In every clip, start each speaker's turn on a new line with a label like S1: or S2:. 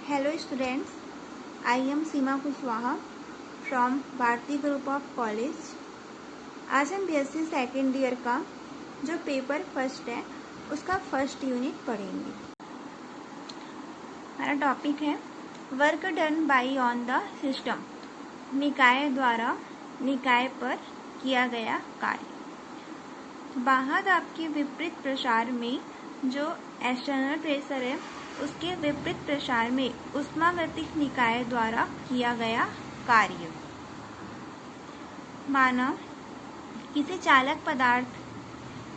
S1: Hello students, I am Seema Kushwaha from Bharati group of college. आज हम BSc second year का जो पेपर फर्स्ट है उसका फर्स्ट यूनिट पढ़ेंगे। हमारा टॉपिक है work done by on the system, निकाय द्वारा निकाय पर किया गया कार्य। बाह्य दाब के विपरीत प्रसार में जो एक्सटर्नल प्रेशर है उसके विपरीत प्रसार में ऊष्मागतिक निकाय द्वारा किया गया कार्य। माना किसी चालक पदार्थ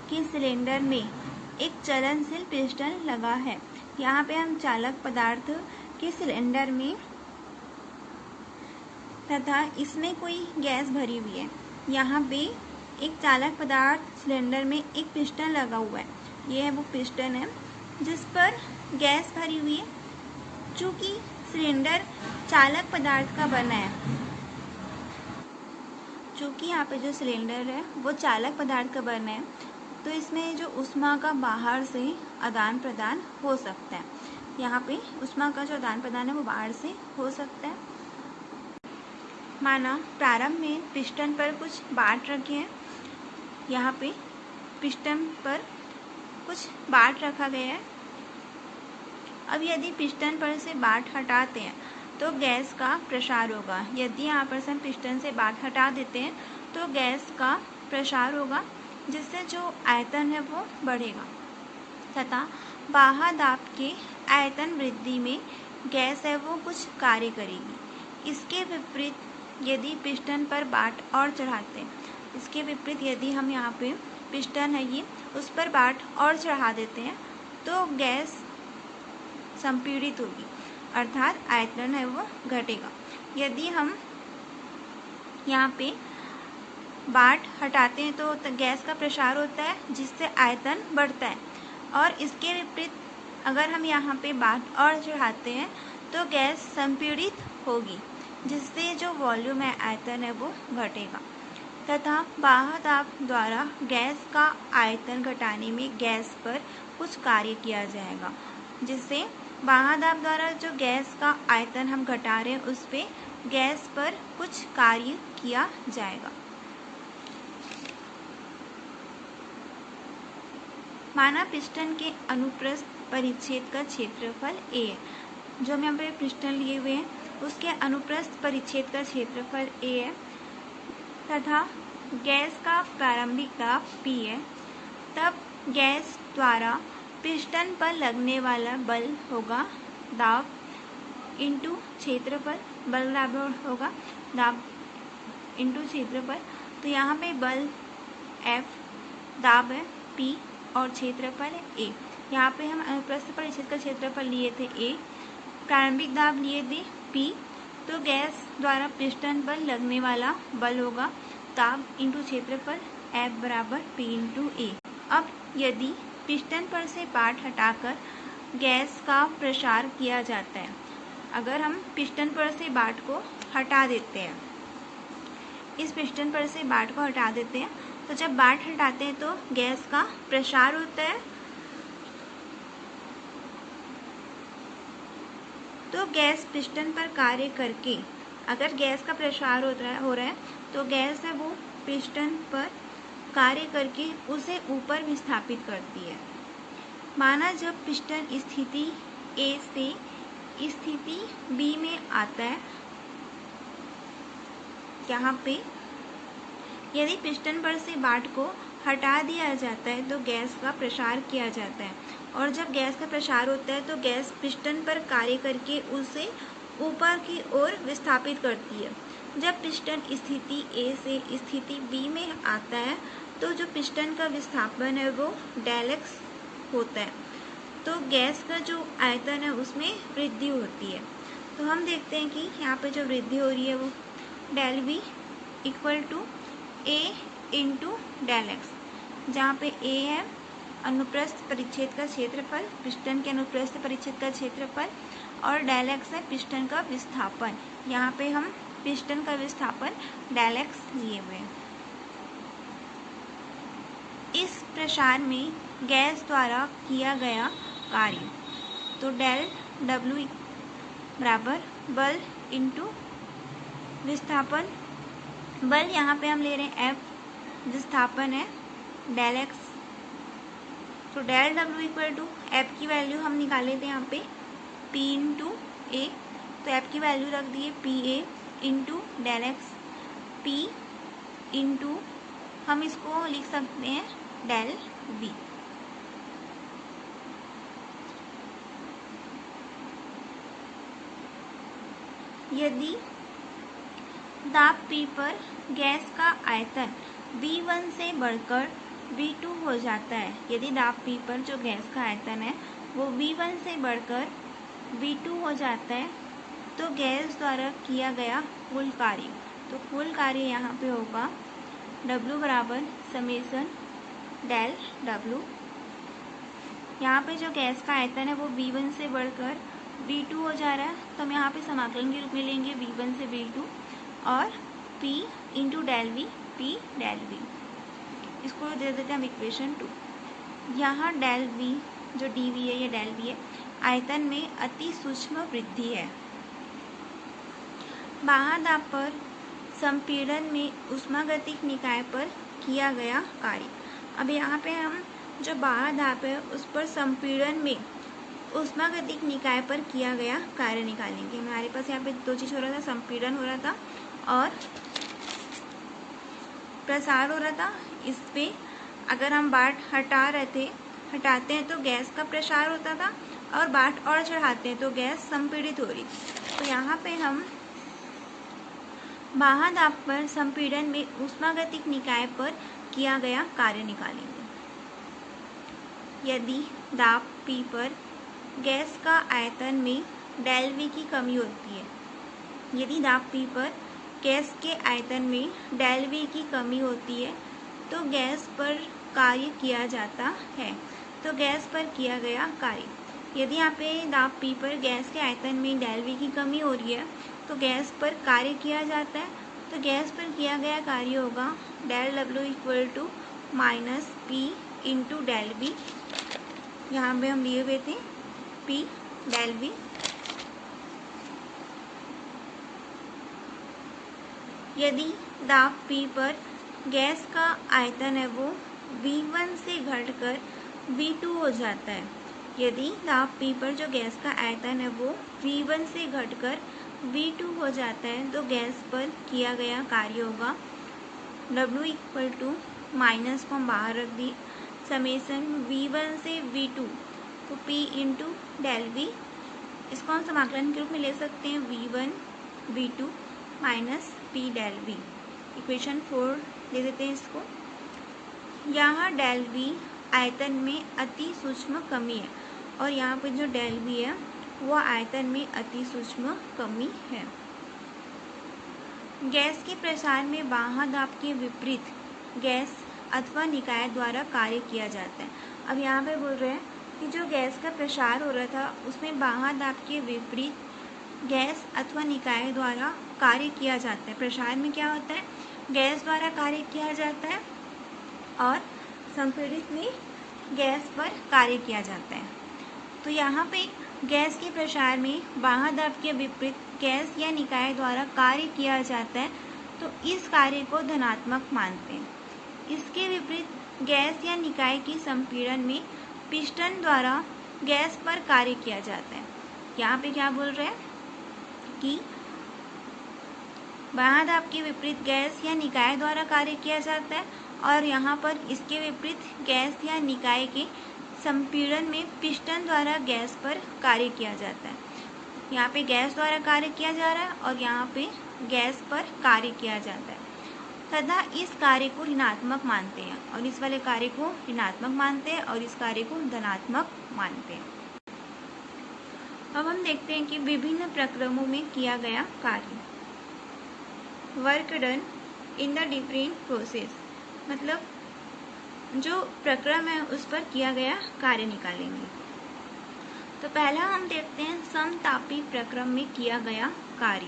S1: के सिलेंडर में एक चलनशील पिस्टन लगा है। यहाँ पे हम चालक पदार्थ के सिलेंडर में तथा इसमें कोई गैस भरी हुई है। यहाँ पे एक चालक पदार्थ सिलेंडर में एक पिस्टन लगा हुआ है। ये है वो पिस्टन है जिस पर गैस भरी हुई है। चूंकि सिलेंडर चालक पदार्थ का बना है, चूंकि यहाँ पे जो सिलेंडर है वो चालक पदार्थ का बना है, तो इसमें जो ऊष्मा का बाहर से आदान प्रदान हो सकता है। यहाँ पे ऊष्मा का जो आदान प्रदान है वो बाहर से हो सकता है। माना प्रारंभ में पिस्टन पर कुछ बाट रखे हैं। यहाँ पे पिस्टन पर कुछ बाट रखा गया है। अब यदि पिस्टन पर से बाट हटाते हैं तो गैस का प्रसार होगा। यदि यहाँ पर से हम पिस्टन से बाट हटा देते हैं तो गैस का प्रसार होगा, जिससे जो आयतन है वो बढ़ेगा तथा बाह्य दाब के आयतन वृद्धि में गैस है वो कुछ कार्य करेगी। इसके विपरीत यदि पिस्टन पर बाट और चढ़ाते हैं, इसके विपरीत यदि हम यहाँ पे पिस्टन है ये उस पर बाट और चढ़ा देते हैं तो गैस संपीड़ित होगी, अर्थात आयतन है वो घटेगा। यदि हम यहाँ पे बाट हटाते हैं तो गैस का प्रसार होता है, जिससे आयतन बढ़ता है। और इसके विपरीत अगर हम यहाँ पे बाट और चढ़ाते हैं तो गैस संपीड़ित होगी, जिससे जो वॉल्यूम है आयतन है वो घटेगा तथा बाह्य दाब द्वारा गैस का आयतन घटाने में गैस पर कुछ कार्य किया जाएगा, जिससे बाह्य दाब द्वारा जो गैस का आयतन हम घटा रहे हैं उस पे गैस पर कुछ कार्य किया जाएगा। माना पिस्टन के अनुप्रस्थ परिच्छेद का क्षेत्रफल A है। जो हम यहाँ पे पिस्टन लिए हुए हैं उसके अनुप्रस्थ परिच्छेद का क्षेत्रफल A है तथा गैस का प्रारंभिक दाब P है। तब गैस द्वारा पिस्टन पर लगने वाला बल होगा दाब इंटू क्षेत्रफल। बल बराबर होगा दाब इंटू क्षेत्रफल। तो यहाँ पे बल F, दाब है P और क्षेत्रफल है A। यहाँ पे हम अनुप्रस्थ परिच्छेद का क्षेत्रफल लिए थे A, प्रारंभिक दाब लिए थे P, तो गैस द्वारा पिस्टन पर लगने वाला बल होगा दाब इंटू क्षेत्रफल F बराबर P इंटू A। अब यदि पिस्टन पर से बाट हटाकर गैस का प्रसार किया जाता है, अगर हम पिस्टन पर से बाट को हटा देते हैं, इस पिस्टन पर से बाट को हटा देते हैं, तो जब बाट हटाते हैं तो गैस का प्रसार होता है। तो गैस पिस्टन पर कार्य करके अगर गैस का प्रसार हो रहा है तो गैस है वो पिस्टन पर कार्य करके उसे ऊपर विस्थापित करती है। माना जब पिस्टन स्थिति A से स्थिति B में आता है, यहाँ पे यदि पिस्टन पर से बाट को हटा दिया जाता है तो गैस का प्रसार किया जाता है, और जब गैस का प्रसार होता है तो गैस पिस्टन पर कार्य करके उसे ऊपर की ओर विस्थापित करती है। जब पिस्टन स्थिति A से स्थिति B में आता है तो जो पिस्टन का विस्थापन है वो डेल x होता है, तो गैस का जो आयतन है उसमें वृद्धि होती है। तो हम देखते हैं कि यहाँ पे जो वृद्धि हो रही है वो del V equal to A into del x, जहाँ पे A है अनुप्रस्थ परिच्छेद का क्षेत्रफल, पिस्टन के अनुप्रस्थ परिच्छेद का क्षेत्रफल, और डेल x है पिस्टन का विस्थापन। यहाँ पे हम पिस्टन का विस्थापन डेल x लिए हुए हैं। इस प्रसार में गैस द्वारा किया गया कार्य, तो डेल W बराबर बल इंटू विस्थापन। बल यहाँ पे हम ले रहे हैं F, विस्थापन है डेल एक्स, तो del W equal to F की वैल्यू हम निकाले थे यहाँ पे P इंटू ए, तो एफ की वैल्यू रख दिए P A into del x P into हम इसको लिख सकते हैं डेल V। यदि दाब P पर गैस का आयतन V1 से बढ़कर V2 हो जाता है, यदि दाब P पर जो गैस का आयतन है वो V1 से बढ़कर V2 हो जाता है, तो गैस द्वारा किया गया कुल कार्य, तो कुल कार्य यहाँ पे होगा W बराबर समेसन डेल W। यहाँ पे जो गैस का आयतन है वो V1 से बढ़कर V2 हो जा रहा है, तो हम यहाँ पे समाकलन के रूप में लेंगे V1 से V2 और P into del V, P del V, इसको दे देते हैं हम इक्वेशन 2। यहाँ डेल V जो dV है, ये डेल V है, आयतन में अति सूक्ष्म वृद्धि है। बाह्य दाब पर संपीड़न में ऊष्मागतिक निकाय पर किया गया कार्य। अब यहाँ पे हम जो बाह्य दाब है उस पर संपीड़न में ऊष्मागतिक निकाय पर किया गया कार्य निकालेंगे। हमारे पास यहाँ पे दो चीज़ हो रहा था, संपीड़न हो रहा था और प्रसार हो रहा था। इस पे अगर हम बाट हटाते हैं तो गैस का प्रसार होता था, और बाट और चढ़ाते हैं तो गैस संपीड़ित हो रही। तो यहाँ पे हम बाह्य दाब पर संपीड़न में ऊष्मागतिक निकाय पर किया गया कार्य निकालेंगे। यदि दाब P पर गैस का आयतन में डेल V की कमी होती है, यदि दाब P पर गैस के आयतन में डेल V की कमी होती है तो गैस पर कार्य किया जाता है। तो गैस पर किया गया कार्य, यदि यहाँ पे दाब P पर गैस के आयतन में डेल V की कमी हो रही है तो गैस पर कार्य किया जाता है, तो गैस पर किया गया कार्य होगा del W equal to minus P into del V। यहाँ पे हम लिए हुए थे P डेल V। यदि दाब P पर गैस का आयतन है वो V1 से घटकर V2 हो जाता है, यदि दाब P पर जो गैस का आयतन है वो V1 से घटकर V2 हो जाता है, तो गैस पर किया गया कार्य होगा W इक्वल टू माइनस को हम बाहर रख दी, समेसन V1 से V2 तो P इंटू डेल V, इसको हम समाकलन के रूप में ले सकते हैं V1 V2 minus P del V। Equation 4 दे देते हैं इसको। यहाँ डेल V आयतन में अति सूक्ष्म कमी है, और यहाँ पर जो डेल V है वो आयतन में अति सूक्ष्म कमी है। गैस के प्रसार में बाह्य दाब के विपरीत गैस अथवा निकाय द्वारा कार्य किया जाता है। अब यहाँ पे बोल रहे हैं कि जो गैस का प्रसार हो रहा था उसमें बाह्य दाब के विपरीत गैस अथवा निकाय द्वारा कार्य किया जाता है। प्रसार में क्या होता है, गैस द्वारा कार्य किया जाता है और संपीड़ित में गैस पर कार्य किया जाता है। तो यहाँ पे गैस के प्रसार में बाह्य दाब के विपरीत गैस या निकाय द्वारा कार्य किया जाता है, तो इस कार्य को धनात्मक मानते हैं। इसके विपरीत गैस या निकाय की संपीड़न में पिस्टन द्वारा गैस पर कार्य किया जाता है। यहाँ पे क्या बोल रहे हैं कि बाह्य दाब के विपरीत गैस या निकाय द्वारा कार्य किया जाता है, और यहाँ पर इसके विपरीत गैस या निकाय के संपीड़न में पिस्टन द्वारा गैस पर कार्य किया जाता है। यहाँ पे गैस द्वारा कार्य किया जा रहा है और यहाँ पे गैस पर कार्य किया जाता है, तथा इस कार्य को ऋणात्मक मानते हैं, और इस वाले कार्य को ऋणात्मक मानते हैं और इस कार्य को धनात्मक मानते हैं। अब हम देखते हैं कि विभिन्न प्रक्रमों में किया गया कार्य। Work done in the different process, मतलब जो प्रक्रम है उस पर किया गया कार्य निकालेंगे। तो पहला हम देखते हैं समतापी प्रक्रम में किया गया कार्य।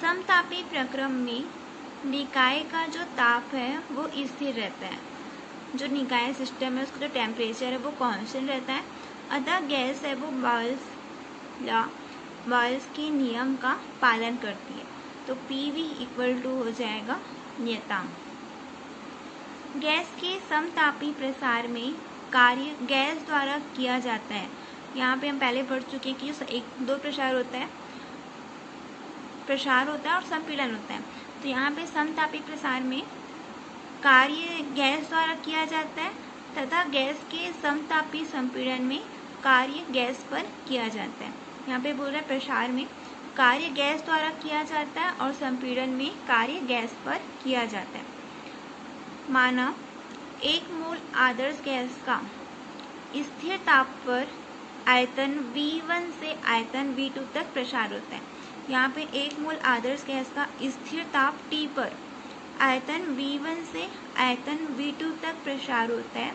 S1: समतापी प्रक्रम में निकाय का जो ताप है वो स्थिर रहता है, जो निकाय सिस्टम है उसका जो टेम्परेचर है वो कांस्टेंट रहता है, अतः गैस है वो बल्ब लॉ, बॉयल्स के नियम का पालन करती है। तो PV इक्वल टू हो जाएगा नियतांक। गैस के समतापी प्रसार में कार्य गैस द्वारा किया जाता है। यहाँ पे हम पहले पढ़ चुके हैं कि दो प्रसार होता है और संपीड़न होता है। तो यहाँ पे समतापी प्रसार में कार्य गैस द्वारा किया जाता है तथा गैस के समतापी संपीड़न में कार्य गैस पर किया जाता है। यहाँ पे बोल रहा है प्रसार में कार्य गैस द्वारा किया जाता है और संपीड़न में कार्य गैस पर किया जाता है। माना एक मोल आदर्श गैस का स्थिर ताप पर आयतन V1 से आयतन V2 तक प्रसार होता है। यहाँ पे एक मोल आदर्श गैस का स्थिर ताप T पर आयतन V1 से आयतन V2 तक प्रसार होता है।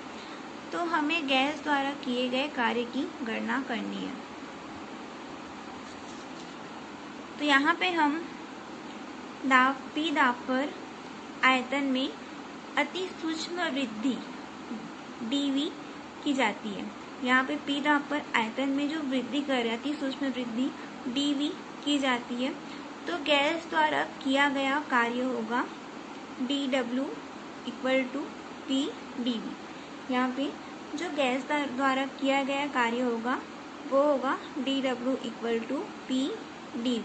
S1: तो हमें गैस द्वारा किए गए कार्य की गणना करनी है। तो यहाँ पे हम P दाब पर आयतन में अति सूक्ष्म वृद्धि dV की जाती है। यहाँ पे P दाब पर आयतन में जो वृद्धि कर रही है अति सूक्ष्म वृद्धि dV की जाती है। तो गैस द्वारा किया गया कार्य होगा dW equal to P dV। यहाँ पे जो गैस द्वारा किया गया कार्य होगा वो होगा dW equal to P dV,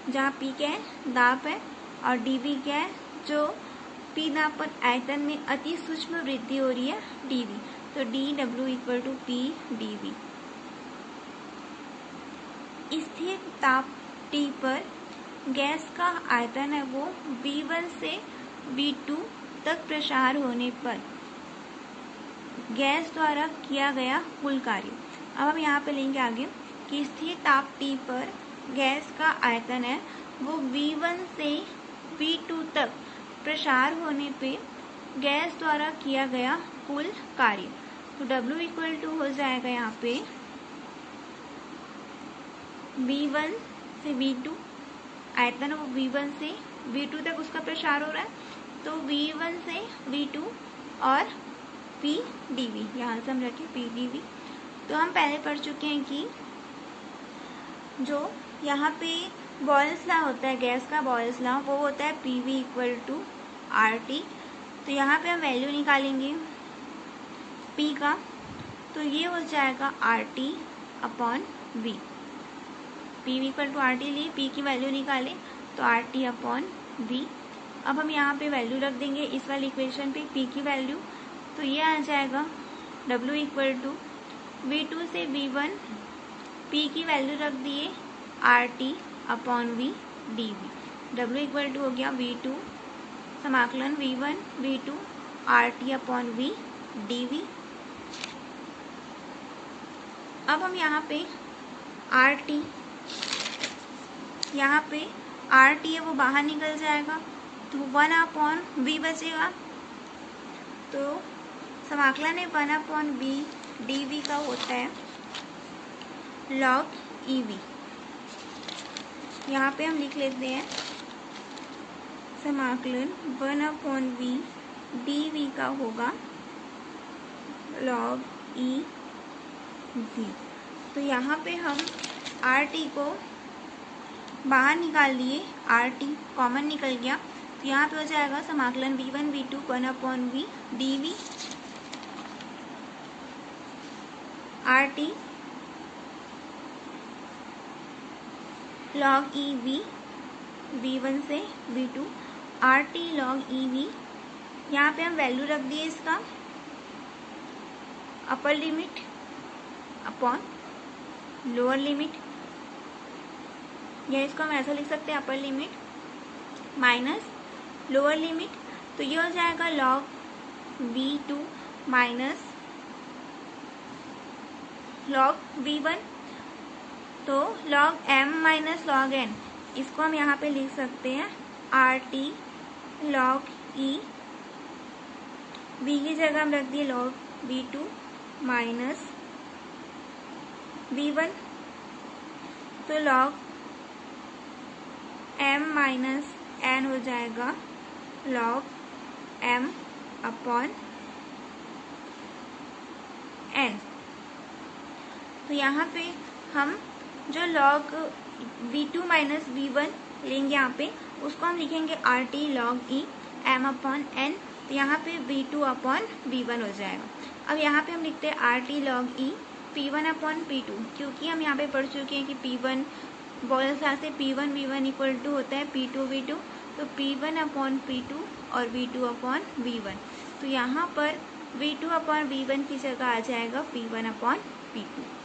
S1: जहाँ P क्या है दाब है और dV क्या है जो P दाब पर आयतन में अति सूक्ष्म वृद्धि हो रही है dV। तो dW equal to P dV। स्थिर ताप T पर गैस का आयतन है वो V1 से V2 तक प्रसार होने पर गैस द्वारा किया गया कुल कार्य। अब हम यहाँ पे लेंगे आगे कि स्थिर ताप T पर गैस का आयतन है वो V1 से V2 तक प्रसार होने पे गैस द्वारा किया गया कुल कार्य। तो W इक्वल टू हो जाएगा यहाँ पे V1 से V2, आयतन वो V1 से V2 तक उसका प्रसार हो रहा है। तो V1 से V2 और P dV, यहाँ से हम रखें P dV। तो हम पहले पढ़ चुके हैं कि जो यहाँ पे बॉयल्स लॉ होता है गैस का, बॉयल्स लॉ वो होता है PV इक्वल टू RT। तो यहाँ पे हम वैल्यू निकालेंगे P का, तो ये हो जाएगा RT upon V। PV equal to RT लिए P की वैल्यू निकालें तो RT अपॉन V। अब हम यहाँ पे वैल्यू रख देंगे इस वाली इक्वेशन पे P की वैल्यू, तो ये आ जाएगा W इक्वल टू V2 से V1, P की वैल्यू रख दिए RT upon V dV। W equal to हो गया V2 समाकलन V1 V2 RT upon V dV। अब हम यहाँ पे RT है वो बाहर निकल जाएगा तो 1 अपॉन V बचेगा। तो समाकलन है 1 अपॉन V dV का होता है log EV। यहाँ पे हम लिख लेते हैं समाकलन 1 अपॉन V dV का होगा log EV। तो यहाँ पे हम RT को बाहर निकाल लिए, RT कॉमन निकल गया। तो यहाँ पे हो जाएगा समाकलन V1 V2 1 upon V dV RT log EV V1 से V2 RT log EV। यहाँ पे हम वैल्यू रख दिए इसका upper limit upon lower limit, या इसको हम ऐसा लिख सकते हैं upper limit minus lower limit. तो ये हो जाएगा log V2 minus log V1। तो log M minus log N, इसको हम यहाँ पे लिख सकते हैं RT log E। V की जगह हम रख दिए log V2 माइनस V1। तो log M माइनस N हो जाएगा log M अपॉन N। तो यहाँ पे हम जो log V2 माइनस V1 लेंगे यहाँ पे, उसको हम लिखेंगे RT log E m upon n। तो यहाँ पे V2 अपॉन V1 हो जाएगा। अब यहाँ पे हम लिखते हैं RT log E P1 upon P2, क्योंकि हम यहाँ पे पढ़ चुके हैं कि P1 बोलसा से P1 V1 इक्वल टू होता है P2 V2, तो P1 अपॉन P2 और V2 अपॉन V1। तो यहाँ पर V2 अपॉन V1 की जगह आ जाएगा P1 अपॉन P2।